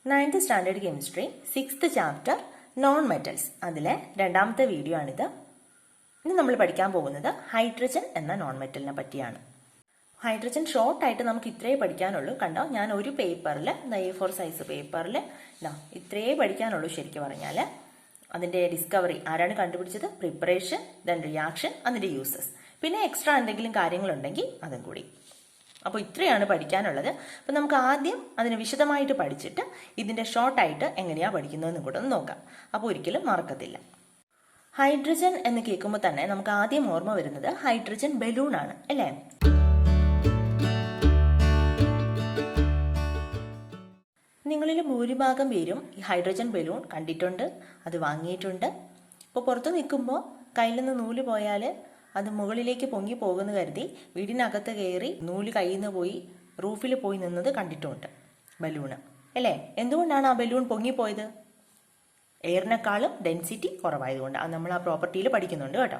9th standard chemistry 6th chapter non metals അതിലെ രണ്ടാമത്തെ video ആണിത്. ഇനി നമ്മൾ പഠിക്കാൻ പോകുന്നത് ഹൈഡ്രജൻ എന്ന നോൺ മെറ്റലിനെ പറ്റിയാണ്. ഹൈഡ്രജൻ ഷോർട്ടായിട്ട് നമുക്ക് ഇത്രയേ പഠിക്കാനുള്ളൂ. കണ്ടോ, ഞാൻ ഒരു പേപ്പറിൽ A4 സൈസ് പേപ്പറിൽ ഇത്രയേ പഠിക്കാനുള്ളൂ. ശരിക്കും പറഞ്ഞാൽ അതിൻ്റെ ഡിസ്കവറി ആരാണ് കണ്ടുപിടിച്ചത്, പ്രിപ്പറേഷൻ, ദെൻ റിയാക്ഷൻ, അതിൻ്റെ യൂസസ്, പിന്നെ എക്സ്ട്രാ എന്തെങ്കിലും കാര്യങ്ങളുണ്ടെങ്കിൽ അതും കൂടി. അപ്പോൾ ഇത്രയാണ് പഠിക്കാനുള്ളത്. അപ്പം നമുക്ക് ആദ്യം അതിനെ വിശദമായിട്ട് പഠിച്ചിട്ട് ഇതിൻ്റെ ഷോർട്ടായിട്ട് എങ്ങനെയാണ് പഠിക്കുന്നതെന്ന് കൂടെ ഒന്ന് നോക്കാം. അപ്പോൾ ഒരിക്കലും മറക്കത്തില്ല. ഹൈഡ്രജൻ എന്ന് കേൾക്കുമ്പോൾ തന്നെ നമുക്ക് ആദ്യം ഓർമ്മ വരുന്നത് ഹൈഡ്രജൻ ബലൂൺ ആണ്, അല്ലേ? നിങ്ങളിൽ ഭൂരിഭാഗം പേരും ഈ ഹൈഡ്രജൻ ബലൂൺ കണ്ടിട്ടുണ്ട്, അത് വാങ്ങിയിട്ടുണ്ട്. ഇപ്പോൾ പുറത്ത് നിൽക്കുമ്പോൾ കയ്യിൽ നിന്ന് നൂല് പോയാൽ അത് മുകളിലേക്ക് പൊങ്ങി പോകുന്നു കരുതി വീടിനകത്ത് കയറി നൂല് കയ്യിൽ നിന്ന് പോയി റൂഫിൽ പോയി നിന്നത് കണ്ടിട്ടുമുണ്ട് ബലൂണ്, അല്ലേ? എന്തുകൊണ്ടാണ് ആ ബലൂൺ പൊങ്ങിപ്പോയത്? എയറിനേക്കാളും ഡെൻസിറ്റി കുറവായതുകൊണ്ട്. അത് നമ്മൾ ആ പ്രോപ്പർട്ടിയിൽ പഠിക്കുന്നുണ്ട് കേട്ടോ.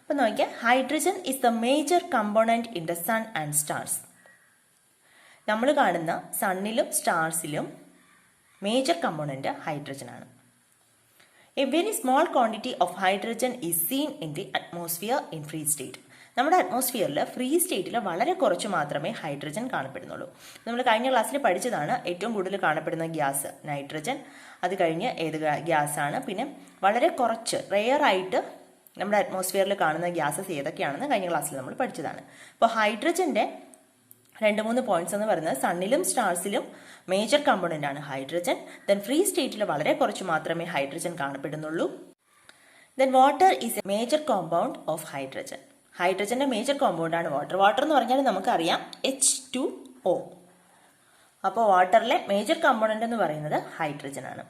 അപ്പം നോക്കിയാൽ hydrogen is the major component in the sun and stars. നമ്മൾ കാണുന്ന സണ്ണിലും സ്റ്റാർസിലും മേജർ കമ്പോണൻറ്റ് ഹൈഡ്രജൻ ആണ്. A very small quantity of hydrogen is seen in the atmosphere in free state. നമ്മുടെ അറ്റ്മോസ്ഫിയറിൽ ഫ്രീ സ്റ്റേറ്റിൽ വളരെ കുറച്ച് മാത്രമേ ഹൈഡ്രജൻ കാണപ്പെടുന്നുള്ളൂ. നമ്മൾ കഴിഞ്ഞ ക്ലാസ്സിൽ പഠിച്ചതാണ് ഏറ്റവും കൂടുതൽ കാണപ്പെടുന്ന ഗ്യാസ് നൈട്രജൻ. അത് കഴിഞ്ഞ് ഏത് ഗ്യാസാണ്, പിന്നെ വളരെ കുറച്ച് റെയർ ആയിട്ട് നമ്മുടെ അറ്റ്മോസ്ഫിയറിൽ കാണുന്ന ഗ്യാസസ് ഏതൊക്കെയാണെന്ന് കഴിഞ്ഞ ക്ലാസ്സിൽ നമ്മൾ പഠിച്ചതാണ്. അപ്പോൾ ഹൈഡ്രജൻ്റെ 2-3 പോയിന്റ്സ് എന്ന് പറയുന്നത് സണ്ണിലും സ്റ്റാർസിലും മേജർ കമ്പോണന്റ് ആണ് ഹൈഡ്രജൻ. ദെൻ ഫ്രീ സ്റ്റേറ്റിൽ വളരെ കുറച്ച് മാത്രമേ ഹൈഡ്രജൻ കാണപ്പെടുന്നുള്ളൂ. Then water is a major compound of hydrogen. ഹൈഡ്രജന്റെ മേജർ കോമ്പൗണ്ട് ആണ് വാട്ടർ. വാട്ടർ എന്ന് പറഞ്ഞാൽ നമുക്കറിയാം H2O. അപ്പോൾ വാട്ടറിലെ മേജർ കമ്പോണന്റ് എന്ന് പറയുന്നത് ഹൈഡ്രജൻ ആണ്.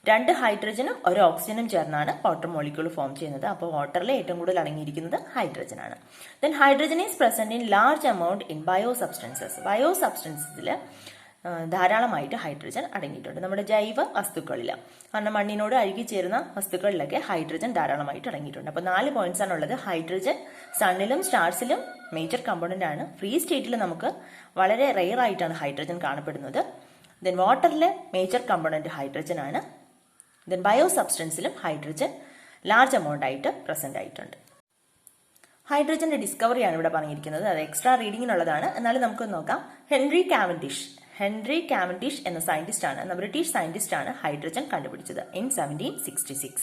2 ഹൈഡ്രജനും 1 ഓക്സിജനും ചേർന്നാണ് വാട്ടർ മോളിക്യൂൾ ഫോം ചെയ്യുന്നത്. അപ്പോൾ വാട്ടറിൽ ഏറ്റവും കൂടുതൽ അടങ്ങിയിരിക്കുന്നത് ഹൈഡ്രജൻ ആണ്. Then hydrogen is present in large amount in bio substances. Bio സബ്സ്റ്റൻസസിൽ ധാരാളമായിട്ട് ഹൈഡ്രജൻ അടങ്ങിയിട്ടുണ്ട്. നമ്മുടെ ജൈവ വസ്തുക്കളിൽ, കാരണം മണ്ണിനോട് അഴുകിച്ചേരുന്ന വസ്തുക്കളിലൊക്കെ ഹൈഡ്രജൻ ധാരാളമായിട്ട് അടങ്ങിയിട്ടുണ്ട്. അപ്പോൾ 4 പോയിന്റ്സ് ആണുള്ളത്. ഹൈഡ്രജൻ സണ്ണിലും സ്റ്റാർസിലും മേജർ കമ്പോണന്റ് ആണ്. ഫ്രീ സ്റ്റേറ്റിൽ നമുക്ക് വളരെ റെയർ ആയിട്ടാണ് ഹൈഡ്രജൻ കാണപ്പെടുന്നത്. ദെൻ വാട്ടറിലെ മേജർ കമ്പോണന്റ് ഹൈഡ്രജൻ ആണ്. ദെൻ ബയോ സബ്സ്റ്റൻസിലും ഹൈഡ്രജൻ ലാർജ് എമൗണ്ട് ആയിട്ട് പ്രസന്റ് ആയിട്ടുണ്ട്. ഹൈഡ്രജന്റെ ഡിസ്കവറിയാണ് ഇവിടെ പറഞ്ഞിരിക്കുന്നത്. അത് എക്സ്ട്രാ റീഡിങ്ങിനുള്ളതാണ്. എന്നാലും നമുക്ക് നോക്കാം. ഹെൻറി കാവൻഡിഷ് എന്ന സയന്റിസ്റ്റ് ആണ്, ബ്രിട്ടീഷ് സയന്റിസ്റ്റ് ആണ് ഹൈഡ്രജൻ കണ്ടുപിടിച്ചത് in 1766.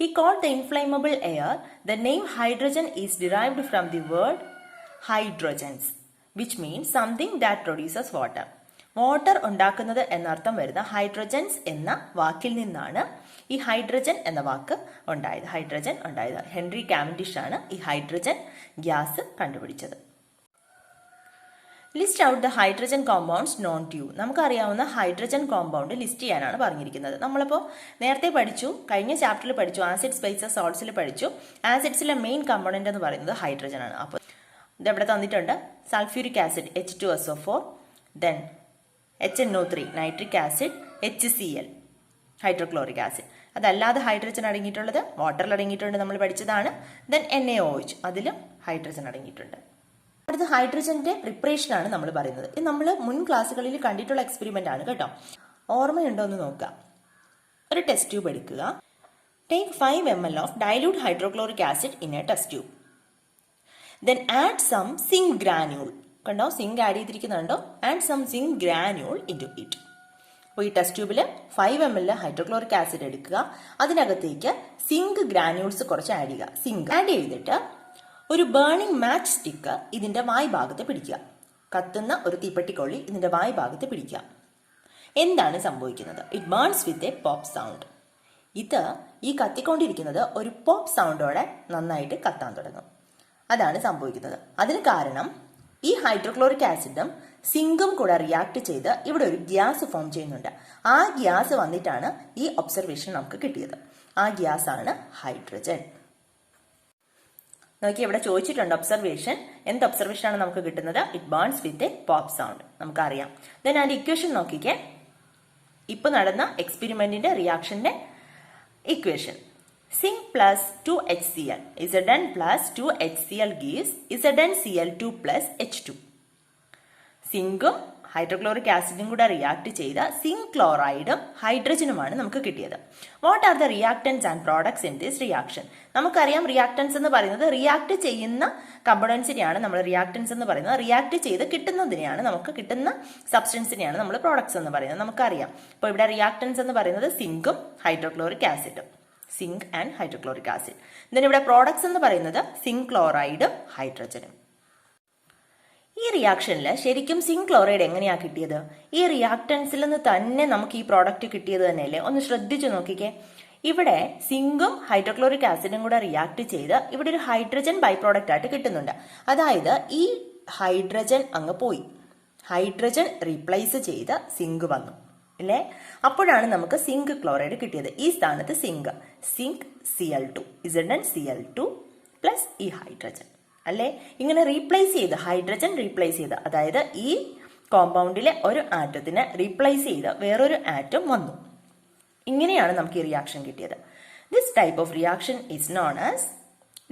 He called the inflammable air. The name hydrogen is derived from the word hydrogens, which means something that produces water. Water ഉണ്ടാക്കുന്നത് എന്നർത്ഥം വരുന്ന ഹൈഡ്രജൻസ് എന്ന വാക്കിൽ നിന്നാണ് ഈ ഹൈഡ്രജൻ എന്ന വാക്ക് ഉണ്ടായത്. ഹെൻറി കാവൻഡിഷ് ആണ് ഈ ഹൈഡ്രജൻ ഗ്യാസ് കണ്ടുപിടിച്ചത്. List out the hydrogen compounds known to you. നമുക്കറിയാവുന്ന ഹൈഡ്രജൻ കോമ്പൗണ്ട് ലിസ്റ്റ് ചെയ്യാനാണ് പറഞ്ഞിരിക്കുന്നത്. നമ്മളിപ്പോൾ നേരത്തെ പഠിച്ചു, കഴിഞ്ഞ ചാപ്റ്ററിൽ പഠിച്ചു, ആസിഡ്സ് ബേസസ് സോൾട്സിൽ പഠിച്ചു. ആസിഡ്സിലെ മെയിൻ കമ്പോണന്റ് എന്ന് പറയുന്നത് ഹൈഡ്രജൻ ആണ്. അപ്പോൾ ഇതെവിടെ തന്നിട്ടുണ്ട്? Sulphuric acid H2SO4, then HNO3 nitric acid, HCl hydrochloric acid. അതല്ലാതെ ഹൈഡ്രജൻ അടങ്ങിയിട്ടുള്ളത് വാട്ടറിൽ അടങ്ങിയിട്ടുണ്ട്, നമ്മൾ പഠിച്ചതാണ്. ദെൻ NaOH അതിലും ഹൈഡ്രജൻ അടങ്ങിയിട്ടുണ്ട്. അടുത്ത ഹൈഡ്രജന്റെ പ്രിപ്പറേഷൻ ആണ് നമ്മൾ പറയുന്നത്. ഇത് നമ്മൾ മുൻ ക്ലാസ്സുകളിൽ കണ്ടിട്ടുള്ള എക്സ്പെരിമെന്റ് ആണ് കേട്ടോ. ഓർമ്മയുണ്ടോ എന്ന് നോക്കാം. ഒരു ടെസ്റ്റ് ട്യൂബ് എടുക്കുക. Take 5 ml of dilute hydrochloric acid in a test tube. Then add some zinc granule. കണ്ടോ, സിങ്ക് ആഡ് ചെയ്തിരിക്കുന്നുണ്ടോ? Add some zinc granule into it. അപ്പോൾ ഈ ടെസ്റ്റ് ട്യൂബിൽ 5 ml ഹൈഡ്രോക്ലോറിക് ആസിഡ് എടുക്കുക. അതിനകത്തേക്ക് സിങ്ക് ഗ്രാന്യൂൾസ് കുറച്ച് add ചെയ്യുക. Zinc add ചെയ്തിട്ട് ഒരു ബേണിംഗ് മാച്ച് സ്റ്റിക്ക് ഇതിന്റെ വായ് ഭാഗത്ത് പിടിക്കുക. കത്തുന്ന ഒരു തീപ്പെട്ടിക്കൊള്ളി ഇതിന്റെ വായ് ഭാഗത്ത് പിടിക്കുക. എന്താണ് സംഭവിക്കുന്നത്? It burns with a pop sound. ഇത് ഈ കത്തിക്കൊണ്ടിരിക്കുന്നത് ഒരു പോപ്പ് സൗണ്ടോടെ നന്നായിട്ട് കത്താൻ തുടങ്ങും. അതാണ് സംഭവിക്കുന്നത്. അതിന് കാരണം ഈ ഹൈഡ്രോക്ലോറിക് ആസിഡും സിങ്കും കൂടെ റിയാക്ട് ചെയ്ത് ഇവിടെ ഒരു ഗ്യാസ് ഫോം ചെയ്യുന്നുണ്ട്. ആ ഗ്യാസ് വന്നിട്ടാണ് ഈ ഒബ്സർവേഷൻ നമുക്ക് കിട്ടിയത്. ആ ഗ്യാസ് ആണ് ഹൈഡ്രജൻ. നോക്കി, ഇവിടെ ചോദിച്ചിട്ടുണ്ട് ഒബ്സർവേഷൻ. എന്ത് ഒബ്സർവേഷൻ ആണ് നമുക്ക് കിട്ടുന്നത്? It burns with a pop sound. നമുക്കറിയാം. ദെൻ അതിന്റെ ഇക്വേഷൻ നോക്കിക്കേ. ഇപ്പൊ നടന്ന എക്സ്പെരിമെന്റിന്റെ റിയാക്ഷന്റെ equation. Zinc plus 2HCl. Zn plus 2HCl gives ZnCl2 plus H2. സിങ്കും ഹൈഡ്രോക്ലോറിക് ആസിഡും കൂടെ റിയാക്ട് ചെയ്ത സിങ്ക് ക്ലോറൈഡും ഹൈഡ്രജനുമാണ് നമുക്ക് കിട്ടിയത്. What are the reactants and products in this reaction? നമുക്കറിയാം റിയാക്ടൻസ് എന്ന് പറയുന്നത് റിയാക്ട് ചെയ്യുന്ന കമ്പോണൻസിനെയാണ് നമ്മൾ റിയാക്ടൻസ് എന്ന് പറയുന്നത്. റിയാക്ട് ചെയ്ത് കിട്ടുന്നതിനെയാണ്, നമുക്ക് കിട്ടുന്ന സബ്സ്റ്റൻസിനെയാണ് നമ്മൾ പ്രോഡക്ട്സ് എന്ന് പറയുന്നത്. നമുക്കറിയാം. അപ്പോൾ ഇവിടെ റിയാക്ടൻസ് എന്ന് പറയുന്നത് സിങ്കും ഹൈഡ്രോക്ലോറിക് ആസിഡും, സിങ്ക് ആൻഡ് ഹൈഡ്രോക്ലോറിക് ആസിഡ്. ഇതിന് ഇവിടെ പ്രോഡക്ട്സ് എന്ന് പറയുന്നത് സിങ്ക് ക്ലോറൈഡും ഹൈഡ്രജനും. ഈ റിയാക്ഷനിൽ ശരിക്കും സിങ്ക് ക്ലോറൈഡ് എങ്ങനെയാണ് കിട്ടിയത്? ഈ റിയാക്ടൻസിൽ നിന്ന് തന്നെ നമുക്ക് ഈ പ്രോഡക്റ്റ് കിട്ടിയത് തന്നെയല്ലേ? ഒന്ന് ശ്രദ്ധിച്ചു നോക്കിക്കേ. ഇവിടെ സിങ്കും ഹൈഡ്രോക്ലോറിക് ആസിഡും കൂടെ റിയാക്ട് ചെയ്ത് ഇവിടെ ഒരു ഹൈഡ്രജൻ ബൈ പ്രോഡക്റ്റ് ആയിട്ട് കിട്ടുന്നുണ്ട്. അതായത് ഈ ഹൈഡ്രജൻ അങ്ങ് പോയി, ഹൈഡ്രജൻ റീപ്ലേസ് ചെയ്ത് സിങ്ക് വന്നു അല്ലേ? അപ്പോഴാണ് നമുക്ക് സിങ്ക് ക്ലോറൈഡ് കിട്ടിയത്. ഈ സ്ഥാനത്ത് zinc Cl2 Zn Cl2 plus ഈ ഹൈഡ്രജൻ അല്ലേ? ഇങ്ങനെ റീപ്ലേസ് ചെയ്ത്, ഹൈഡ്രജൻ റീപ്ലേസ് ചെയ്ത്, അതായത് ഈ കോമ്പൗണ്ടിലെ ഒരു ആറ്റത്തിനെ റീപ്ലേസ് ചെയ്ത് വേറൊരു ആറ്റം വന്നു. ഇങ്ങനെയാണ് നമുക്ക് ഈ റിയാക്ഷൻ കിട്ടിയത്. This type of reaction is known as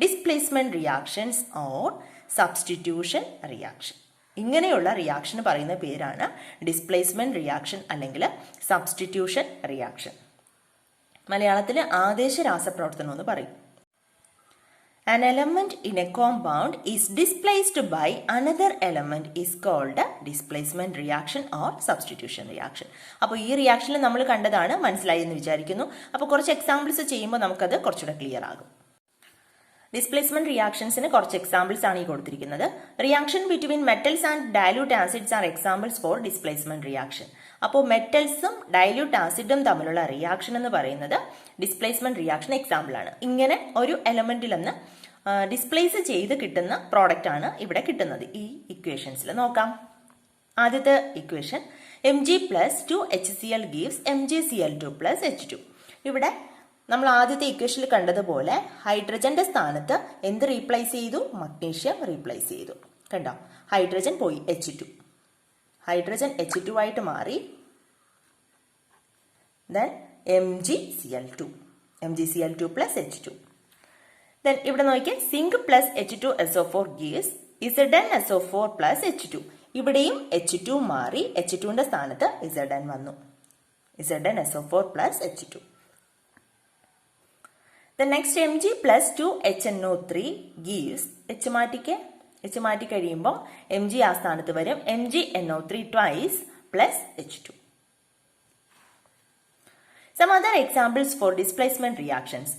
displacement reactions or substitution reaction. ഇങ്ങനെയുള്ള റിയാക്ഷൻ പറയുന്ന പേരാണ് ഡിസ്പ്ലേസ്മെന്റ് റിയാക്ഷൻ അല്ലെങ്കിൽ സബ്സ്റ്റിറ്റ്യൂഷൻ റിയാക്ഷൻ. മലയാളത്തിൽ ആദേശ രാസപ്രവർത്തനം എന്ന് പറയും. An element in a compound is displaced by another element is called displacement reaction or substitution reaction. അപ്പോൾ ഈ റിയാക്ഷനിൽ നമ്മൾ കണ്ടതാണ്, മനസ്സിലായി എന്ന് വിചാരിക്കുന്നു. അപ്പോൾ കുറച്ച് എക്സാമ്പിൾസ് ചെയ്യുമ്പോൾ നമുക്കത് കുറച്ചുകൂടെ ക്ലിയർ ആകും. ഡിസ്പ്ലേസ്മെന്റ് റിയാക്ഷൻസിന് കുറച്ച് എക്സാമ്പിൾസ് ആണ് ഈ കൊടുത്തിരിക്കുന്നത്. Reaction between metals and dilute acids are examples for displacement reaction. അപ്പോൾ മെറ്റൽസും ഡയലൂട്ട് ആസിഡും തമ്മിലുള്ള റിയാക്ഷൻ എന്ന് പറയുന്നത് ഡിസ്പ്ലേസ്മെന്റ് റിയാക്ഷൻ എക്സാമ്പിൾ ആണ്. ഇങ്ങനെ ഒരു എലമെന്റിൽ നിന്ന് ഡിസ്പ്ലേസ് ചെയ്ത് കിട്ടുന്ന പ്രോഡക്റ്റ് ആണ് ഇവിടെ കിട്ടുന്നത്. ഈ ഇക്വേഷൻസിൽ നോക്കാം. ആദ്യത്തെ equation Mg + 2HCl gives MgCl2 + H2. ഇവിടെ നമ്മൾ ആദ്യത്തെ ഇക്വേഷനിൽ കണ്ടതുപോലെ ഹൈഡ്രജന്റെ സ്ഥാനത്ത് എന്ത് റീപ്ലേസ് ചെയ്തു? മഗ്നീഷ്യം റീപ്ലേസ് ചെയ്തു. കണ്ടോ? ഹൈഡ്രജൻ പോയി, H2. ഹൈഡ്രജൻ H2 ആയിട്ട് മാറി. Then MgCl2 + H2. ദെൻ ഇവിടെ നോക്കിയാൽ zinc + H2SO4 gives ZnSO4 + H2. ഇവിടെയും H2 മാറി, H2ന്റെ സ്ഥാനത്ത് Zn വന്നു, ZnSO4 + H2. The next Mg + 2HNO3 gives H മാറ്റി കഴിയുമ്പോൾ Mg ആ സ്ഥാനത്ത് വരും, MgNO3 twice + H2. Some other examples for displacement reactions.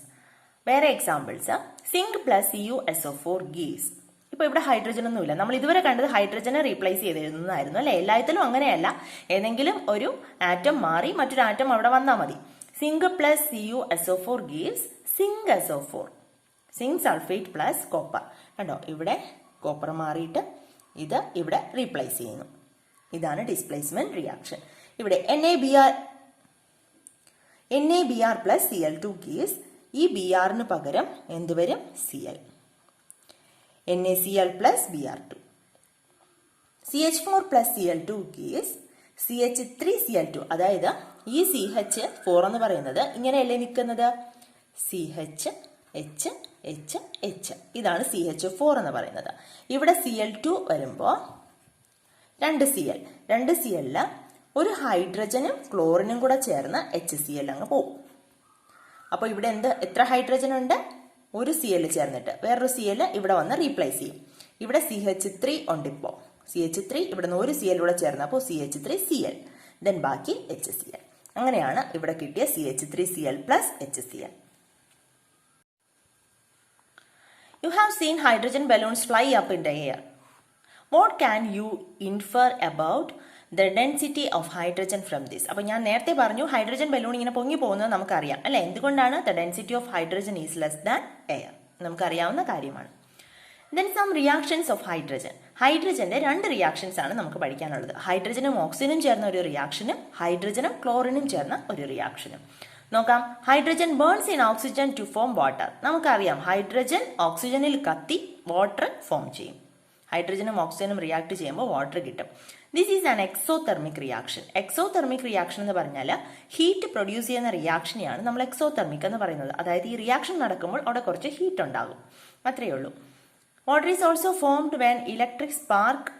വേറെ എക്സാമ്പിൾസ് സിങ്ക് + CuSO4 gives. ഇപ്പൊ ഇവിടെ ഹൈഡ്രജൻ ഒന്നുമില്ല. നമ്മൾ ഇതുവരെ കണ്ടത് ഹൈഡ്രജനെ റീപ്ലേസ് ചെയ്തിരുന്നതായിരുന്നു അല്ലെ? എല്ലാത്തിലും അങ്ങനെയല്ല, ഏതെങ്കിലും ഒരു ആറ്റം മാറി മറ്റൊരു ആറ്റം അവിടെ വന്നാൽ മതി. Zinc + CuSO4 gives zinc SO4, zinc sulphate + copper. കണ്ടോ? ഇവിടെ കോപ്പർ മാറിയിട്ട് ഇത് ഇവിടെ റീപ്ലേസ് ചെയ്യുന്നു. ഇതാണ് ഡിസ്പ്ലേസ്മെന്റ് റിയാക്ഷൻ. ഇവിടെ NaBr + Cl2 gives, ഈ Br പകരം എന്ത് വരും? Cl. NaCl + Br2. CH4 + Cl2 gives CH3Cl2. അതായത് ഈ CH4 എന്ന് പറയുന്നത് ഇങ്ങനെയല്ലേ നിൽക്കുന്നത്? CH H H H. ഇതാണ് CH4 എന്ന് പറയുന്നത്. ഇവിടെ Cl2 വരുമ്പോൾ 2 Cl ഒരു ഹൈഡ്രജനും ക്ലോറിനും കൂടെ ചേർന്ന് HCl അങ്ങ് പോകും. അപ്പോൾ ഇവിടെ എത്ര ഹൈഡ്രജൻ ഉണ്ട്? ഒരു Cl ചേർന്നിട്ട് വേറൊരു Cl ഇവിടെ വന്ന് റീപ്ലേസ് ചെയ്യും. ഇവിടെ CH3 ഉണ്ട്. ഇപ്പോൾ CH3 ഇവിടെ നിന്ന് ഒരു Cl കൂടെ ചേർന്ന്, അപ്പോൾ CH3Cl, ദെൻ ബാക്കി HCl. അങ്ങനെയാണ് ഇവിടെ കിട്ടിയ CH3Cl + HCl. You have seen hydrogen balloons fly up in the air. What can you infer about the density of hydrogen from this? അപ്പോൾ ഞാൻ നേരത്തെ പറഞ്ഞു ഹൈഡ്രജൻ ബലൂൺ ഇങ്ങനെ പൊങ്ങി പോകുന്നത് നമുക്കറിയാം അല്ലെ? എന്തുകൊണ്ടാണ്? the density of hydrogen is less than air. നമുക്കറിയാവുന്ന കാര്യമാണ്. Then some reactions of hydrogen. ഹൈഡ്രജന്റെ 2 reactions ആണ് നമുക്ക് പഠിക്കാനുള്ളത്. ഹൈഡ്രജനും ഓക്സിജനും ചേർന്ന ഒരു റിയാക്ഷനും ഹൈഡ്രജനും ക്ലോറിനും ചേർന്ന ഒരു റിയാക്ഷനും. നോക്കാം. Hydrogen burns in oxygen to form water. നമുക്കറിയാം ഹൈഡ്രജൻ ഓക്സിജനിൽ കത്തി വാട്ടർ ഫോം ചെയ്യും. ഹൈഡ്രജനും ഓക്സിജനും റിയാക്ട് ചെയ്യുമ്പോൾ വാട്ടർ കിട്ടും. This is an exothermic reaction. Exothermic reaction എന്ന് പറഞ്ഞാൽ ഹീറ്റ് പ്രൊഡ്യൂസ് ചെയ്യുന്ന റിയാക്ഷനെയാണ് നമ്മൾ എക്സോതെർമിക് എന്ന് പറയുന്നത്. അതായത് ഈ റിയാക്ഷൻ നടക്കുമ്പോൾ അവിടെ കുറച്ച് ഹീറ്റ് ഉണ്ടാകും, അത്രയേ ഉള്ളൂ. Water is also formed when electric spark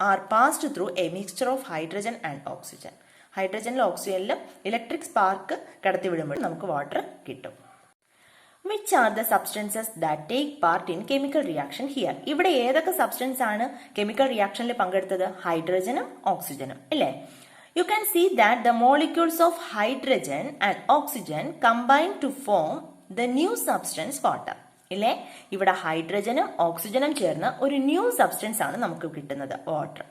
are passed through a mixture of hydrogen and oxygen. ഹൈഡ്രജനിലും ഓക്സിജനിലും ഇലക്ട്രിക് സ്പാർക്ക് കടത്തിവിടുമ്പോൾ നമുക്ക് വാട്ടർ കിട്ടും. Which are the substances that take part in chemical reaction here? ഇവിടെ ഏതൊക്കെ സബ്സ്റ്റൻസ് ആണ് chemical റിയാക്ഷനിൽ പങ്കെടുത്തത്? ഹൈഡ്രജനും ഓക്സിജനും അല്ലേ? You can see that the molecules of hydrogen and oxygen combine to form the new substance water. ഇല്ലേ? ഇവിടെ ഹൈഡ്രജനും ഓക്സിജനും ചേർന്ന് ഒരു ന്യൂ സബ്സ്റ്റൻസ് ആണ് നമുക്ക് കിട്ടുന്നത്, water.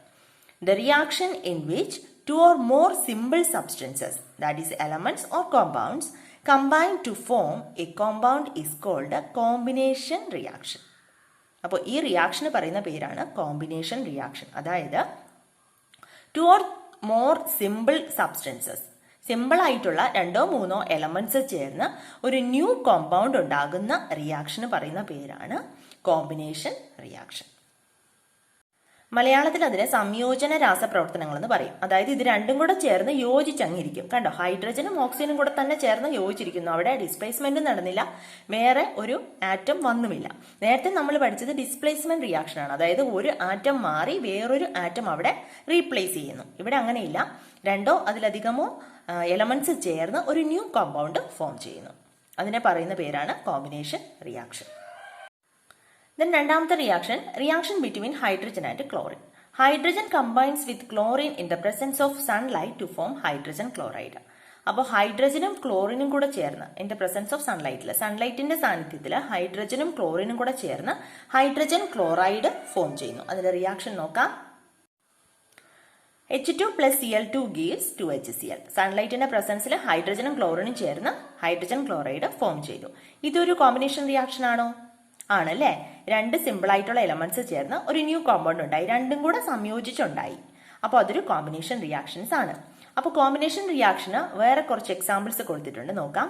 The reaction in which two or more simple substances, that is elements or compounds, combine to form a compound is called a combination reaction. അപ്പോൾ ഈ റിയാക്ഷന് പറയുന്ന പേരാണ് കോമ്പിനേഷൻ റിയാക്ഷൻ. അതായത് two or more simple substances, simple ആയിട്ടുള്ള 2-3 elements ചേർന്ന് ഒരു new compound ഉണ്ടാകുന്ന റിയാക്ഷന് പറയുന്ന പേരാണ് കോമ്പിനേഷൻ റിയാക്ഷൻ. മലയാളത്തിൽ അതിനെ സംയോജന രാസപ്രവർത്തനങ്ങൾ എന്ന് പറയും. അതായത് ഇത് രണ്ടും കൂടെ ചേർന്ന് യോജിച്ചങ്ങിരിക്കും. കണ്ടോ, ഹൈഡ്രജനും ഓക്സിജനും കൂടെ തന്നെ ചേർന്ന് യോജിച്ചിരിക്കുന്നു. അവിടെ ഡിസ്പ്ലേസ്മെന്റ് നടന്നില്ല, വേറെ ഒരു ആറ്റം വന്നുമില്ല. നേരത്തെ നമ്മൾ പഠിച്ചത് ഡിസ്പ്ലേസ്മെന്റ് റിയാക്ഷൻ ആണ്. അതായത് ഒരു ആറ്റം മാറി വേറൊരു ആറ്റം അവിടെ റീപ്ലേസ് ചെയ്യുന്നു. ഇവിടെ അങ്ങനെയില്ല, 2 അതിലധികമോ എലമെന്റ്സ് ചേർന്ന് ഒരു ന്യൂ കോമ്പൗണ്ട് ഫോം ചെയ്യുന്നു. അതിനെ പറയുന്ന പേരാണ് കോമ്പിനേഷൻ റിയാക്ഷൻ. Then രണ്ടാമത്തെ reaction between hydrogen and chlorine. Hydrogen combines with chlorine in the presence of sunlight to form hydrogen chloride. അപ്പോൾ ഹൈഡ്രജനും ക്ലോറിനും കൂടെ ചേർന്ന് ഇൻ ദ പ്രസൻസ് ഓഫ് സൺലൈറ്റിന്റെ സാന്നിധ്യത്തിൽ ഹൈഡ്രജനും ക്ലോറിനും കൂടെ ചേർന്ന് ഹൈഡ്രജൻ ക്ലോറൈഡ് ഫോം ചെയ്യുന്നു. അതിന്റെ റിയാക്ഷൻ നോക്കാം. H2 plus Cl2 gives 2HCl. സൺലൈറ്റിന്റെ പ്രസൻസിൽ ഹൈഡ്രജനും ക്ലോറിനും ചേർന്ന് ഹൈഡ്രജൻ ക്ലോറൈഡ് ഫോം ചെയ്തു. ഇതൊരു കോമ്പിനേഷൻ റിയാക്ഷൻ ആണോ? ആണല്ലേ. 2 സിമ്പിൾ ആയിട്ടുള്ള എലമെന്റ്സ് ചേർന്ന് ഒരു ന്യൂ കോമ്പൗണ്ട് ഉണ്ടായി, രണ്ടും കൂടെ സംയോജിച്ചുണ്ടായി. അപ്പോൾ അതൊരു കോമ്പിനേഷൻ റിയാക്ഷൻസ് ആണ്. അപ്പോൾ കോമ്പിനേഷൻ റിയാക്ഷന് വേറെ കുറച്ച് എക്സാമ്പിൾസ് കൊടുത്തിട്ടുണ്ട്, നോക്കാം.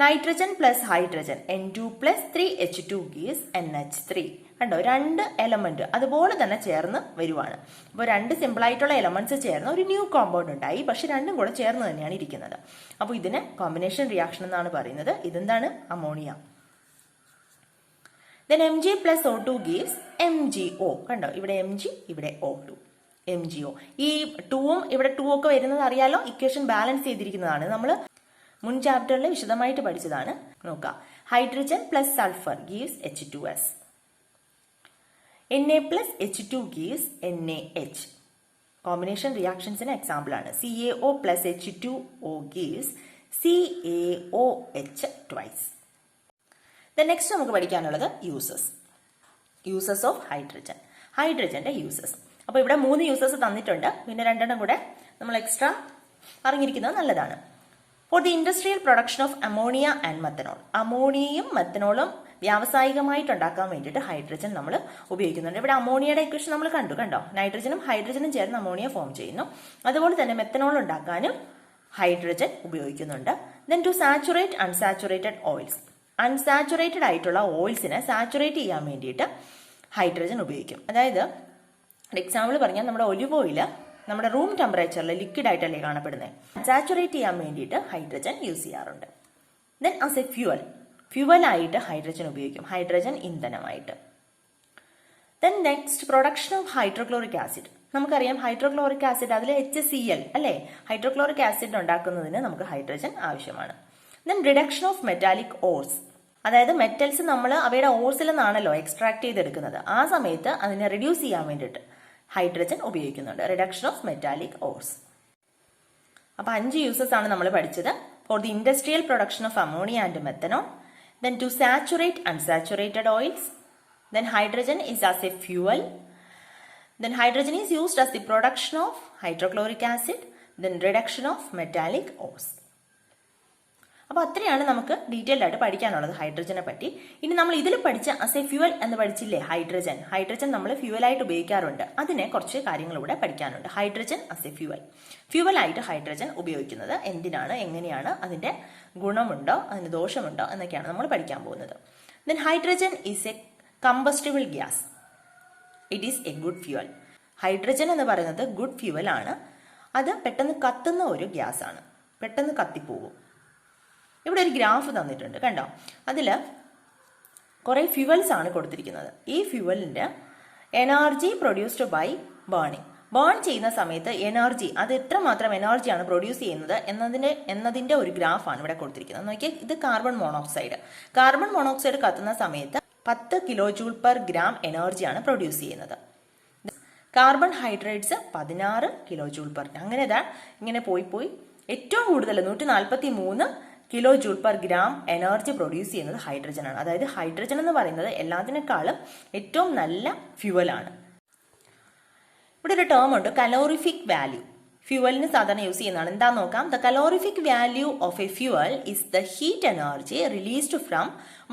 Nitrogen plus hydrogen N2 plus 3H2 gives NH3. കണ്ടോ, 2 എലമെന്റ് അതുപോലെ തന്നെ ചേർന്ന് വരുവാണ്. അപ്പോൾ 2 സിമ്പിൾ ആയിട്ടുള്ള എലമെന്റ്സ് ചേർന്ന് ഒരു ന്യൂ കോമ്പൗണ്ട് ഉണ്ടായി, പക്ഷെ രണ്ടും കൂടെ ചേർന്ന് തന്നെയാണ് ഇരിക്കുന്നത്. അപ്പോൾ ഇതിന് കോമ്പിനേഷൻ റിയാക്ഷൻ എന്നാണ് പറയുന്നത്. ഇതെന്താണ്? Ammonia. Then Mg plus O2 gives MgO. കണ്ടോ, ഇവിടെ Mg, ഇവിടെ O2, MgO. ഈ 2ഉം ഇവിടെ 2 ഒക്കെ വരുന്നത് അറിയാലോ, ഇക്വേഷൻ ബാലൻസ് ചെയ്തിരിക്കുന്നതാണ്. നമ്മൾ മുൻ ചാപ്റ്ററിൽ വിശദമായിട്ട് പഠിച്ചതാണ്. നോക്കാം. Hydrogen plus sulphur gives H2S. Na plus H2 gives NaH. Combination റിയാക്ഷൻസിന് എക്സാമ്പിൾ ആണ്. CaO plus H2O gives CaOH twice. Next നമുക്ക് പഠിക്കാനുള്ളത് യൂസസ് ഓഫ് ഹൈഡ്രജൻ. ഹൈഡ്രജന്റെ യൂസസ്. അപ്പോൾ ഇവിടെ 3 യൂസസ് തന്നിട്ടുണ്ട്, പിന്നെ 2 കൂടെ നമ്മൾ എക്സ്ട്രാ അറിഞ്ഞിരിക്കുന്നത് നല്ലതാണ്. For the industrial production of ammonia and methanol. അമോണിയയും മെത്തനോളും വ്യാവസായികമായിട്ട് ഉണ്ടാക്കാൻ വേണ്ടിയിട്ട് ഹൈഡ്രജൻ നമ്മൾ ഉപയോഗിക്കുന്നുണ്ട്. ഇവിടെ അമോണിയയുടെ ഇക്വേഷൻ നമ്മൾ കണ്ടോ, നൈട്രജനും ഹൈഡ്രജനും ചേർന്ന് അമോണിയ ഫോം ചെയ്യുന്നു. അതുപോലെ തന്നെ മെത്തനോൾ ഉണ്ടാക്കാനും ഹൈഡ്രജൻ ഉപയോഗിക്കുന്നുണ്ട്. Then to saturate unsaturated oils. Unsaturated ആയിട്ടുള്ള ഓയിൽസിനെ സാച്ചുറേറ്റ് ചെയ്യാൻ വേണ്ടിയിട്ട് ഹൈഡ്രജൻ ഉപയോഗിക്കും. അതായത് എക്സാമ്പിൾ പറഞ്ഞാൽ നമ്മുടെ ഒലിവ് ഓയിൽ നമ്മുടെ റൂം ടെമ്പറേച്ചറിൽ ലിക്വിഡ് ആയിട്ടല്ലേ കാണപ്പെടുന്നത്. സാച്ചുറേറ്റ് ചെയ്യാൻ വേണ്ടിയിട്ട് ഹൈഡ്രജൻ യൂസ് ചെയ്യാറുണ്ട്. ദെൻ ആസ് എ ഫ്യൂവലായിട്ട് ഹൈഡ്രജൻ ഉപയോഗിക്കും, ഹൈഡ്രജൻ ഇന്ധനമായിട്ട്. Then next production of hydrochloric acid. നമുക്കറിയാം ഹൈഡ്രോക്ലോറിക് ആസിഡ്, അതിൽ HCl അല്ലേ, ഹൈഡ്രോക്ലോറിക് ആസിഡ് ഉണ്ടാക്കുന്നതിന് നമുക്ക് ഹൈഡ്രജൻ ആവശ്യമാണ്. Then reduction of metallic ores. അതായത് മെറ്റൽസ് നമ്മൾ അവയുടെ ഓർസിൽ നിന്നാണല്ലോ എക്സ്ട്രാക്ട് ചെയ്തെടുക്കുന്നത്. ആ സമയത്ത് അതിനെ റിഡ്യൂസ് ചെയ്യാൻ വേണ്ടിയിട്ട് ഹൈഡ്രജൻ ഉപയോഗിക്കുന്നുണ്ട്. Reduction of metallic ores. അപ്പൊ 5 യൂസസ് ആണ് നമ്മൾ പഠിച്ചത്. For the industrial production of ammonia and methanol, then to saturate unsaturated oils, then hydrogen is as a fuel, then hydrogen is used as the production of hydrochloric acid, then reduction of metallic ores. അപ്പോൾ അത്രയാണ് നമുക്ക് detailed ആയിട്ട് പഠിക്കാനുള്ളത് ഹൈഡ്രജനെ പറ്റി. ഇനി നമ്മൾ ഇതിൽ പഠിച്ച അസ് എ ഫ്യൂവൽ എന്ന് പഠിച്ചില്ലേ, ഹൈഡ്രജൻ നമ്മൾ ഫ്യൂവലായിട്ട് ഉപയോഗിക്കാറുണ്ട്. അതിനെ കുറച്ച് കാര്യങ്ങൾ ഇവിടെ പഠിക്കാനുണ്ട്. ഹൈഡ്രജൻ അസ് എ ഫ്യൂവലായിട്ട് ഹൈഡ്രജൻ ഉപയോഗിക്കുന്നത് എന്തിനാണ്, എങ്ങനെയാണ്, അതിന്റെ ഗുണമുണ്ടോ അതിന് ദോഷമുണ്ടോ എന്നൊക്കെയാണ് നമ്മൾ പഠിക്കാൻ പോകുന്നത്. Then hydrogen is A combustible gas. It is A good fuel. Hydrogen എന്ന് പറയുന്നത് ഗുഡ് ഫ്യൂവൽ ആണ്. അത് പെട്ടെന്ന് കത്തുന്ന ഒരു ഗ്യാസ് ആണ്, പെട്ടെന്ന് കത്തിപ്പോകും. ഇവിടെ ഒരു ഗ്രാഫ് തന്നിട്ടുണ്ട്, കണ്ടോ. അതിൽ കുറേ ഫ്യൂവൽസ് ആണ് കൊടുത്തിരിക്കുന്നത്. ഈ ഫ്യൂവലിൻ്റെ energy produced by burning. Burn ചെയ്യുന്ന സമയത്ത് എനർജി, അത് എത്രമാത്രം എനർജിയാണ് പ്രൊഡ്യൂസ് ചെയ്യുന്നത് എന്നതിന്റെ ഒരു ഗ്രാഫാണ് ഇവിടെ കൊടുത്തിരിക്കുന്നത്. നോക്കിയാൽ ഇത് കാർബൺ മോണോക്സൈഡ്. കാർബൺ മോണോക്സൈഡ് കത്തുന്ന സമയത്ത് 10 കിലോ ജൂൾ പെർ ഗ്രാം എനർജിയാണ് പ്രൊഡ്യൂസ് ചെയ്യുന്നത്. Carbon hydrates 16 kilo joule per. അങ്ങനെ ഇങ്ങനെ പോയി ഏറ്റവും കൂടുതൽ 143 kilo joule per gram energy produce ചെയ്യുന്നത് ഹൈഡ്രജൻ ആണ്. അതായത് ഹൈഡ്രജൻ എന്ന് പറയുന്നത് എല്ലാത്തിനേക്കാളും ഏറ്റവും നല്ല ഫ്യൂവലാണ്. ഇവിടെ ഒരു ടേം ഉണ്ട്, കലോറിഫിക് വാല്യൂ. ഫ്യൂവലിന് സാധാരണ യൂസ് ചെയ്യുന്നതാണ്. എന്താന്ന് നോക്കാം. The calorific value of A fuel is the heat energy released from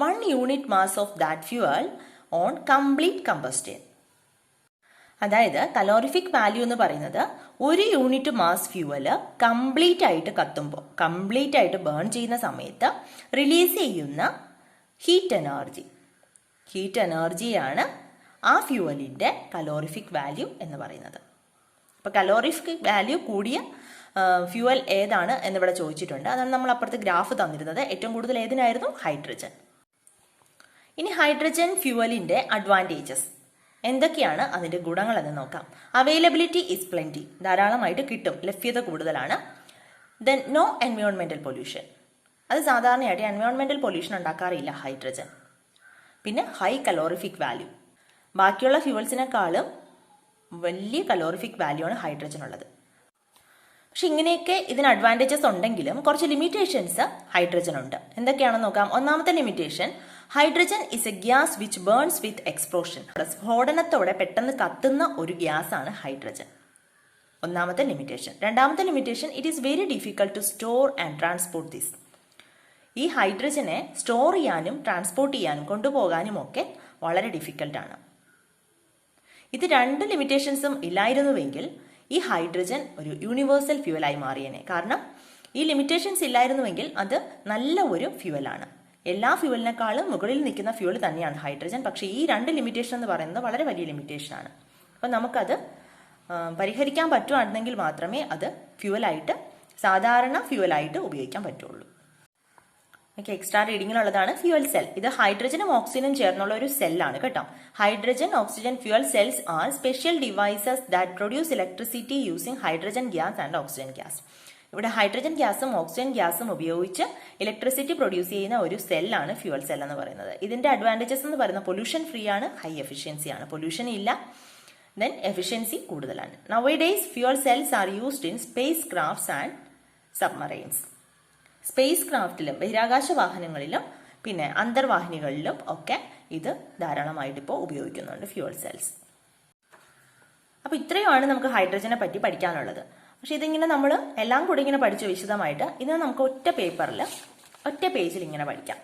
1 unit mass of that fuel on complete combustion. അതായത് കലോറിഫിക് വാല്യൂ എന്ന് പറയുന്നത് 1 യൂണിറ്റ് മാസ് ഫ്യൂവല് കംപ്ലീറ്റ് ആയിട്ട് കത്തുമ്പോൾ, കംപ്ലീറ്റ് ആയിട്ട് ബേൺ ചെയ്യുന്ന സമയത്ത് റിലീസ് ചെയ്യുന്ന ഹീറ്റ് എനർജിയാണ് ആ ഫ്യൂവലിന്റെ കലോറിഫിക് വാല്യൂ എന്ന് പറയുന്നത്. അപ്പൊ കലോറിഫിക് വാല്യൂ കൂടിയ ഫ്യൂവൽ ഏതാണ് എന്നിവിടെ ചോദിച്ചിട്ടുണ്ട്. അതാണ് നമ്മൾ അപ്പുറത്ത് ഗ്രാഫ് തന്നിരുന്നത്. ഏറ്റവും കൂടുതൽ ഏതിനായിരുന്നു? ഹൈഡ്രജൻ. ഇനി ഹൈഡ്രജൻ ഫ്യൂവലിന്റെ അഡ്വാൻറ്റേജസ് എന്തൊക്കെയാണ്, അതിന്റെ ഗുണങ്ങൾ എന്ന് നോക്കാം. അവൈലബിലിറ്റി ഈസ് പ്ലെന്റി, ധാരാളമായിട്ട് കിട്ടും, ലഭ്യത കൂടുതലാണ്. ദെൻ നോ എൻവയോൺമെന്റൽ പൊല്യൂഷൻ, അത് സാധാരണയായിട്ട് എൻവയോൺമെന്റൽ പൊല്യൂഷൻ ഉണ്ടാക്കാറില്ല ഹൈഡ്രജൻ. പിന്നെ ഹൈ കലോറിഫിക് വാല്യൂ, ബാക്കിയുള്ള ഫ്യൂവൽസിനെക്കാളും വലിയ കലോറിഫിക് വാല്യൂ ആണ് ഹൈഡ്രജൻ ഉള്ളത്. പക്ഷെ ഇങ്ങനെയൊക്കെ ഇതിന് അഡ്വാൻറ്റേജസ് ഉണ്ടെങ്കിലും കുറച്ച് ലിമിറ്റേഷൻസ് ഹൈഡ്രജൻ ഉണ്ട്. എന്തൊക്കെയാണെന്ന് നോക്കാം. ഒന്നാമത്തെ limitation, hydrogen is a gas which burns with explosion. സ്ഫോടനത്തോടെ പെട്ടെന്ന് കത്തുന്ന ഒരു ഗ്യാസ് ആണ് ഹൈഡ്രജൻ. ഒന്നാമത്തെ ലിമിറ്റേഷൻ. രണ്ടാമത്തെ limitation, it is very difficult to store and transport this. ഈ ഹൈഡ്രജനെ സ്റ്റോർ ചെയ്യാനും ട്രാൻസ്പോർട്ട് ചെയ്യാനും കൊണ്ടുപോകാനും ഒക്കെ വളരെ ഡിഫിക്കൽട്ടാണ്. ഇത് രണ്ട് ലിമിറ്റേഷൻസും ഇല്ലായിരുന്നുവെങ്കിൽ ഈ ഹൈഡ്രജൻ ഒരു യൂണിവേഴ്സൽ ഫ്യൂവലായി മാറിയേനെ. കാരണം ഈ ലിമിറ്റേഷൻസ് ഇല്ലായിരുന്നുവെങ്കിൽ അത് നല്ല ഒരു ഫ്യൂവലാണ്. എല്ലാ ഫ്യൂവലിനേക്കാളും മുകളിൽ നിൽക്കുന്ന ഫ്യൂവൽ തന്നെയാണ് ഹൈഡ്രജൻ. പക്ഷേ ഈ രണ്ട് ലിമിറ്റേഷൻ എന്ന് പറയുന്നത് വളരെ വലിയ ലിമിറ്റേഷനാണ്. അപ്പം നമുക്കത് പരിഹരിക്കാൻ പറ്റുകയാണെങ്കിൽ മാത്രമേ അത് ഫ്യൂവലായിട്ട്, സാധാരണ ഫ്യൂവലായിട്ട് ഉപയോഗിക്കാൻ പറ്റുള്ളൂ. ഓക്കെ, എക്സ്ട്രാ റീഡിങ്ങിലുള്ളതാണ് ഫ്യൂവൽ സെൽ. ഇത് ഹൈഡ്രജനും ഓക്സിജനും ചേർന്നുള്ള ഒരു സെല്ലാണ് കേട്ടോ. Hydrogen oxygen fuel cells are special devices that produce electricity using hydrogen gas and oxygen gas. ഇവിടെ ഹൈഡ്രജൻ ഗ്യാസും ഓക്സിജൻ ഗ്യാസും ഉപയോഗിച്ച് ഇലക്ട്രിസിറ്റി പ്രൊഡ്യൂസ് ചെയ്യുന്ന ഒരു സെല്ലാണ് ഫ്യൂവൽ സെൽ എന്ന് പറയുന്നത്. ഇതിന്റെ അഡ്വാൻറ്റേജസ് എന്ന് പറയുന്നത് പൊല്യൂഷൻ ഫ്രീ ആണ്, ഹൈ എഫിഷ്യൻസി ആണ്. പൊല്യൂഷൻ ഇല്ല, ദെൻ എഫിഷ്യൻസി കൂടുതലാണ്. Nowadays fuel cells are used in space crafts and submarines. Space ക്രാഫ്റ്റിലും ബഹിരാകാശ വാഹനങ്ങളിലും പിന്നെ അന്തർവാഹിനികളിലും ഒക്കെ ഇത് ധാരാളമായിട്ട് ഇപ്പോൾ ഉപയോഗിക്കുന്നുണ്ട് ഫ്യൂവൽ സെൽസ്. അപ്പോൾ ഇത്രയുമാണ് നമുക്ക് ഹൈഡ്രജനെ പറ്റി പഠിക്കാനുള്ളത്. പക്ഷെ ഇതിങ്ങനെ നമ്മൾ എല്ലാം കൂടി ഇങ്ങനെ പഠിച്ചു വിശദമായിട്ട് ഇത് നമുക്ക് ഒറ്റ പേപ്പറിൽ ഒറ്റ പേജിൽ ഇങ്ങനെ പഠിക്കാം.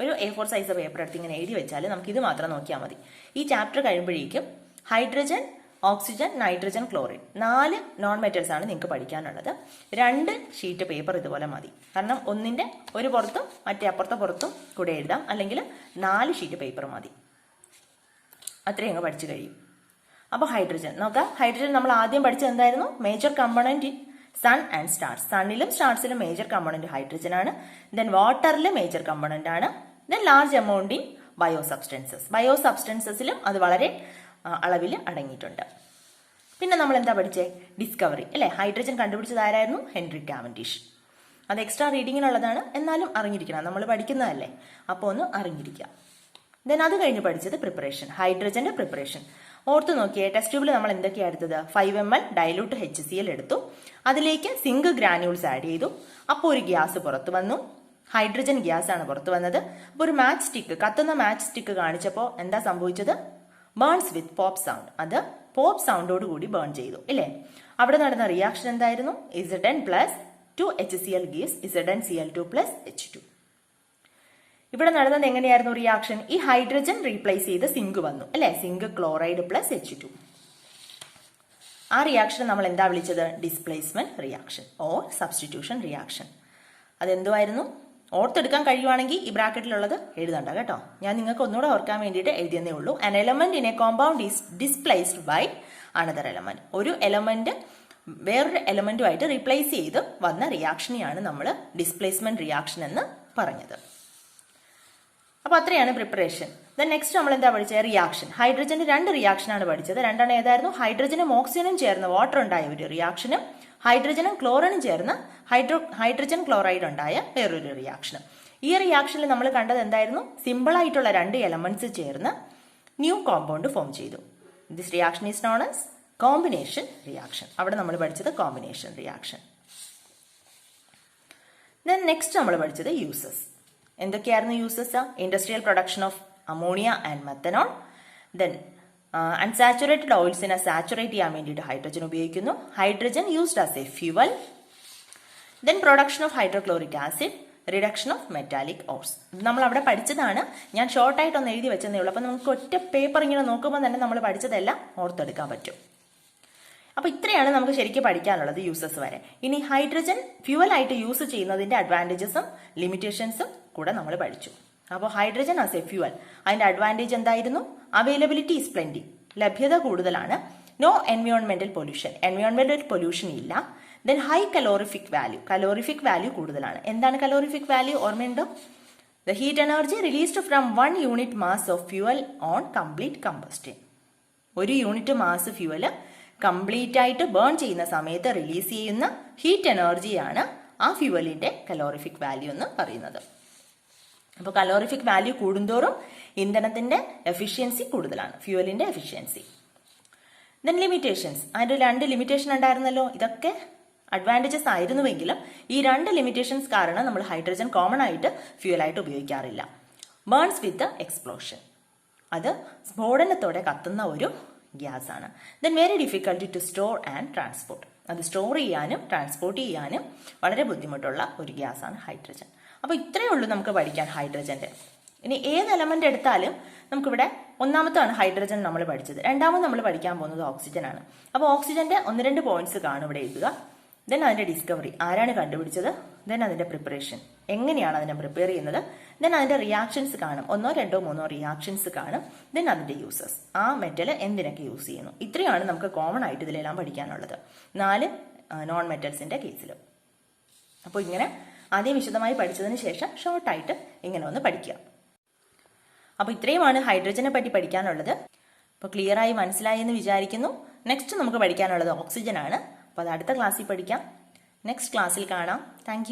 ഒരു A4 സൈസ് പേപ്പർ എടുത്ത് ഇങ്ങനെ എഴുതി വെച്ചാൽ നമുക്ക് ഇത് മാത്രം നോക്കിയാൽ മതി. ഈ ചാപ്റ്റർ കഴിയുമ്പോഴേക്കും hydrogen, oxygen, nitrogen, chlorine 4 non metals ആണ് നിങ്ങൾക്ക് പഠിക്കാനുള്ളത്. 2 ഷീറ്റ് പേപ്പർ ഇതുപോലെ മതി. കാരണം ഒന്നിന്റെ ഒരു പുറത്തും മറ്റേ അപ്പുറത്തെ പുറത്തും കൂടെ എഴുതാം, അല്ലെങ്കിൽ 4 ഷീറ്റ് പേപ്പർ മതി. അത്രയും അങ്ങ് പഠിച്ചു കഴിയും. അപ്പോൾ ഹൈഡ്രജൻ നോക്കാം. ഹൈഡ്രജൻ നമ്മൾ ആദ്യം പഠിച്ചത് എന്തായിരുന്നു? Major component in sun and stars. സണ്ണിലും സ്റ്റാർസിലും മേജർ കമ്പോണന്റ് ഹൈഡ്രജൻ ആണ്. ദെൻ വാട്ടറിൽ മേജർ കമ്പോണന്റ് ആണ്. Then large amount in bio substances. Bio സബ്സ്റ്റൻസസിലും അത് വളരെ അളവിൽ അടങ്ങിയിട്ടുണ്ട്. പിന്നെ നമ്മൾ എന്താ പഠിച്ചേ? ഡിസ്കവറി അല്ലേ? ഹൈഡ്രജൻ കണ്ടുപിടിച്ചത് ആരായിരുന്നു? Henry Cavendish. അത് എക്സ്ട്രാ റീഡിങ്ങിനുള്ളതാണ്, എന്നാലും അറിഞ്ഞിരിക്കണം, നമ്മൾ പഠിക്കുന്നതല്ലേ, അപ്പോൾ ഒന്ന് അറിഞ്ഞിരിക്കാം. ദെൻ അത് കഴിഞ്ഞ് പഠിച്ചത് പ്രിപ്പറേഷൻ, ഹൈഡ്രജന്റെ പ്രിപ്പറേഷൻ. ഓർത്ത് നോക്കിയേ, ടെസ്റ്റ് ട്യൂബിൽ നമ്മൾ എന്തൊക്കെയാണ് എടുത്തത്? 5 ml ഡൈലൂട്ട് HCl എടുത്തു, അതിലേക്ക് സിങ്ക് ഗ്രാന്യൂൾസ് ആഡ് ചെയ്തു. അപ്പോൾ ഒരു ഗ്യാസ് പുറത്തു വന്നു, ഹൈഡ്രജൻ ഗ്യാസ് ആണ് പുറത്തു വന്നത്. അപ്പോൾ ഒരു മാച്ച് സ്റ്റിക്ക്, കത്തുന്ന മാച്ച് സ്റ്റിക്ക് കാണിച്ചപ്പോൾ എന്താ സംഭവിച്ചത്? ബേൺസ് വിത്ത് പോപ്പ് സൗണ്ട്. അത് പോപ്പ് സൗണ്ടോട് കൂടി ബേൺ ചെയ്തു ഇല്ലേ? അവിടെ നടന്ന റിയാക്ഷൻ എന്തായിരുന്നു? Zn plus 2HCl gives ZnCl2 plus H2. ഇവിടെ നടന്നത് എങ്ങനെയായിരുന്നു റിയാക്ഷൻ? ഈ ഹൈഡ്രജൻ റീപ്ലേസ് ചെയ്ത് സിങ്ക് വന്നു അല്ലെ? Zinc chloride plus H2. ആ റിയാക്ഷൻ നമ്മൾ എന്താ വിളിച്ചത്? Displacement reaction or substitution reaction. അതെന്തുമായിരുന്നു? ഓർത്തെടുക്കാൻ കഴിയുവാണെങ്കിൽ ഈ ബ്രാക്കറ്റിലുള്ളത് എഴുതണ്ട കേട്ടോ, ഞാൻ നിങ്ങൾക്ക് ഒന്നുകൂടെ ഓർക്കാൻ വേണ്ടിയിട്ട് എഴുതിയെന്നേ ഉള്ളൂ. An element in a compound is displaced by another element. ഒരു എലമെന്റ് വേറൊരു എലമെന്റുമായിട്ട് റീപ്ലേസ് ചെയ്ത് വന്ന റിയാക്ഷനെയാണ് നമ്മൾ ഡിസ്പ്ലേസ്മെന്റ് റിയാക്ഷൻ എന്ന് പറഞ്ഞത്. അപ്പോൾ അത്രയാണ് പ്രിപ്പറേഷൻ. ദെൻ നെക്സ്റ്റ് നമ്മൾ എന്താ പഠിച്ചത്? റിയാക്ഷൻ. ഹൈഡ്രജന്റെ 2 റിയാക്ഷനാണ് പഠിച്ചത്. രണ്ടെണ്ണം ഏതായിരുന്നു? ഹൈഡ്രജനും ഓക്സിജനും ചേർന്ന് വാട്ടർ ഉണ്ടായ ഒരു റിയാക്ഷനും ഹൈഡ്രജനും ക്ലോറിനും ചേർന്ന് ഹൈഡ്രജൻ ക്ലോറൈഡ് ഉണ്ടായ വേറൊരു റിയാക്ഷനും. ഈ റിയാക്ഷനിൽ നമ്മൾ കണ്ടത് എന്തായിരുന്നു? സിമ്പിൾ ആയിട്ടുള്ള 2 എലമെന്റ്സ് ചേർന്ന് ന്യൂ കോമ്പൗണ്ട് ഫോം ചെയ്തു. This reaction is known as combination reaction. അവിടെ നമ്മൾ പഠിച്ചത് കോമ്പിനേഷൻ റിയാക്ഷൻ. ദെൻ നെക്സ്റ്റ് നമ്മൾ പഠിച്ചത് യൂസസ്. എന്തൊക്കെയായിരുന്നു uses? Industrial production of ammonia and methanol. Then unsaturated ഓയിൽസിനെ സാച്ചുറേറ്റ് ചെയ്യാൻ വേണ്ടിയിട്ട് ഹൈഡ്രജൻ ഉപയോഗിക്കുന്നു. Hydrogen used as a fuel. Then production of hydrochloric acid, reduction of metallic ores. നമ്മൾ അവിടെ പഠിച്ചതാണ്, ഞാൻ ഷോർട്ടായിട്ടൊന്ന് എഴുതി വെച്ചതേ ഉള്ളൂ. അപ്പം നമുക്ക് ഒറ്റ പേപ്പർ ഇങ്ങനെ നോക്കുമ്പോൾ തന്നെ നമ്മൾ പഠിച്ചതെല്ലാം ഓർത്തെടുക്കാൻ പറ്റും. അപ്പോൾ ഇത്രയാണ് നമുക്ക് ശരിക്കും പഠിക്കാനുള്ളത് യൂസസ് വരെ. ഇനി ഹൈഡ്രജൻ ഫ്യൂവലായിട്ട് യൂസ് ചെയ്യുന്നതിന്റെ അഡ്വാൻറ്റേജസും ലിമിറ്റേഷൻസും കൂടെ നമ്മൾ പഠിച്ചു. അപ്പോൾ ഹൈഡ്രജൻ ആസ് എ ഫ്യൂവൽ, അതിന്റെ അഡ്വാൻറ്റേജ് എന്തായിരുന്നു? അവൈലബിലിറ്റി ഈസ് പ്ലെന്റി, ലഭ്യത കൂടുതലാണ്. നോ എൻവയോൺമെന്റൽ പൊല്യൂഷൻ, എൻവയോൺമെന്റൽ പൊല്യൂഷൻ ഇല്ല. Then high calorific value, calorific value കൂടുതലാണ്. എന്താണ് കലോറിഫിക് വാല്യൂ? ഓർമ്മയുണ്ടോ? The heat energy released from 1 unit mass of fuel on complete combustion. 1 unit mass fuel complete ആയിട്ട് burn ചെയ്യുന്ന സമയത്ത് release ചെയ്യുന്ന ഹീറ്റ് എനർജിയാണ് ആ ഫ്യൂവലിന്റെ കലോറിഫിക് വാല്യൂ എന്ന് പറയുന്നത്. അപ്പോൾ കലോറിഫിക് വാല്യൂ കൂടുന്തോറും ഇന്ധനത്തിന്റെ എഫിഷ്യൻസി കൂടുതലാണ്, ഫ്യൂവലിന്റെ എഫിഷ്യൻസി. ദെൻ ലിമിറ്റേഷൻസ്, അതിന്റെ 2 ലിമിറ്റേഷൻ ഉണ്ടായിരുന്നല്ലോ. ഇതൊക്കെ അഡ്വാൻറ്റേജസ് ആയിരുന്നുവെങ്കിലും ഈ 2 ലിമിറ്റേഷൻസ് കാരണം നമ്മൾ ഹൈഡ്രജൻ കോമൺ ആയിട്ട് ഫ്യൂവലായിട്ട് ഉപയോഗിക്കാറില്ല. ബേൺസ് വിത്ത് എക്സ്പ്ലോഷൻ, അത് സ്ഫോടനത്തോടെ കത്തുന്ന ഒരു ഗ്യാസ് ആണ്. Then very difficulty to store and transport, അത് സ്റ്റോർ ചെയ്യാനും ട്രാൻസ്പോർട്ട് ചെയ്യാനും വളരെ ബുദ്ധിമുട്ടുള്ള ഒരു ഗ്യാസ് ആണ് ഹൈഡ്രജൻ. അപ്പോൾ ഇത്രയേ ഉള്ളൂ നമുക്ക് പഠിക്കാൻ ഹൈഡ്രജന്റെ. ഇനി ഏത് എലമെന്റ് എടുത്താലും നമുക്കിവിടെ ഒന്നാമത്താണ് ഹൈഡ്രജൻ നമ്മൾ പഠിച്ചത്. രണ്ടാമത് നമ്മൾ പഠിക്കാൻ പോകുന്നത് ഓക്സിജൻ ആണ്. അപ്പോൾ ഓക്സിജന്റെ 1-2 പോയിന്റ്സ് കാണും ഇവിടെ എഴുതുക. ദെൻ അതിന്റെ ഡിസ്കവറി, ആരാണ് കണ്ടുപിടിച്ചത്. ദെൻ അതിന്റെ പ്രിപ്പറേഷൻ, എങ്ങനെയാണ് അതിനെ പ്രിപ്പയർ ചെയ്യുന്നത്. ദെൻ അതിന്റെ റിയാക്ഷൻസ് കാണും, 1, 2, 3 റിയാക്ഷൻസ് കാണും. ദെൻ അതിന്റെ യൂസസ്, ആ മെറ്റൽ എന്തിനൊക്കെ യൂസ് ചെയ്യുന്നു. ഇത്രയാണ് നമുക്ക് കോമൺ ആയിട്ട് ഇതിലെല്ലാം പഠിക്കാനുള്ളത് 4 നോൺ മെറ്റൽസിന്റെ കേസിലും. അപ്പോൾ ഇങ്ങനെ ആദ്യം വിശദമായി പഠിച്ചതിന് ശേഷം ഷോർട്ടായിട്ട് ഇങ്ങനെ ഒന്ന് പഠിക്കുക. അപ്പോൾ ഇത്രയുമാണ് ഹൈഡ്രജനെ പറ്റി പഠിക്കാനുള്ളത്. അപ്പോൾ ക്ലിയർ ആയി മനസ്സിലായി എന്ന് വിചാരിക്കുന്നു. നെക്സ്റ്റ് നമുക്ക് പഠിക്കാനുള്ളത് ഓക്സിജൻ ആണ്. അപ്പോൾ അത് അടുത്ത ക്ലാസ്സിൽ പഠിക്കാം. നെക്സ്റ്റ് ക്ലാസ്സിൽ കാണാം. താങ്ക്